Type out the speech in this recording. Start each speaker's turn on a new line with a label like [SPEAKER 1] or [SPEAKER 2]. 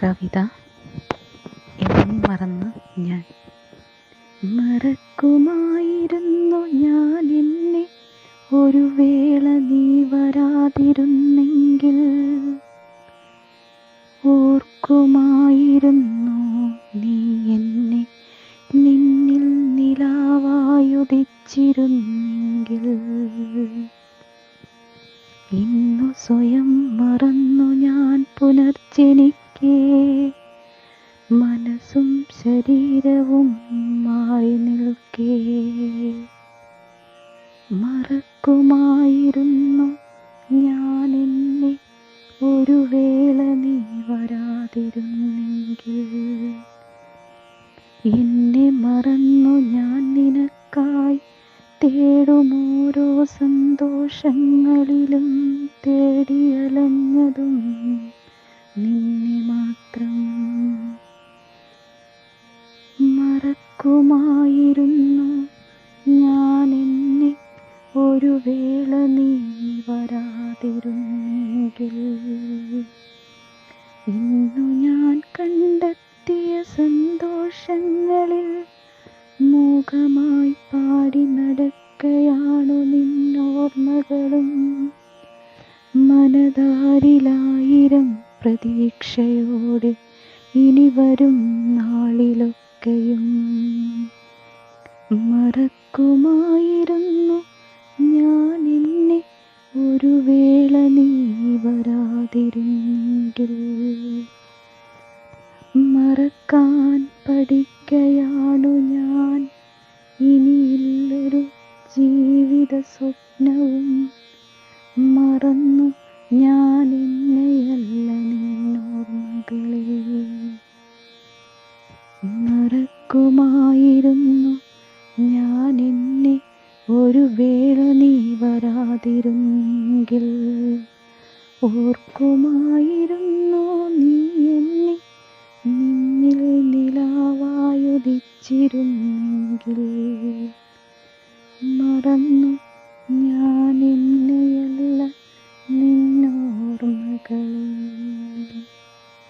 [SPEAKER 1] കവിത എന്നെ മറന്ന് ഞാൻ. മറക്കുമായിരുന്നു ഞാൻ എന്നെ ഒരു വേള നീ വരാതിരുന്നെങ്കിൽ. ഓർക്കുമായിരുന്നു നീ എന്നെ നിന്നിൽ നിലാവായുദിച്ചിരുന്നെങ്കിൽ. ഇന്നു സ്വയം മറന്നു ഞാൻ പുനർജനിക്കേ, മനസ്സും ശരീരവും മാറി നിൽക്കേ. മറക്കുമായിരുന്നു ഞാൻ എന്നെ ഒരു വേള നീ വരാതിരുന്നെങ്കിൽ. എന്നെ മറന്നു ഞാൻ നിനക്കായി തേടുമോരോ സന്തോഷങ്ങളിലും തേടിയലഞ്ഞതും നിന്നെ മാത്രം. മറക്കുമായിരുന്നു ഞാൻ എന്നെ ഒരു വേള നീ വരാതിരുന്നെങ്കിൽ. ഇന്നു ഞാൻ കണ്ടെത്തിയ സന്തോഷങ്ങളിൽ മൂകമായി പാടി നടക്കയാണു നിന്നോർമ്മകളും. മനതാരിലായിരം പ്രതീക്ഷയോടെ ഇനി വരും നാളിലൊക്കെയും. മറക്കുമായിരുന്നു ഞാൻ എന്നെ ഒരു വേള നീ വരാതിരുന്നെങ്കിൽ. മറക്കാൻ പഠിക്കയാണു ഞാൻ, ഇനിയില്ലൊരു ജീവിത സ്വപ്നവും. മറന്നു ഞാൻ എന്നെയല്ല നിന്നോർമ്മകളെ. മറക്കുമായിരുന്നു ഞാൻ എന്നെ ഒരു വേള നീ വരാതിരുന്നെങ്കിൽ. ഓർക്കുമായിരുന്നു നീ എന്നെ നിന്നിൽ നിലാവായുദിച്ചിരുന്നെങ്കിൽ. മറന്നു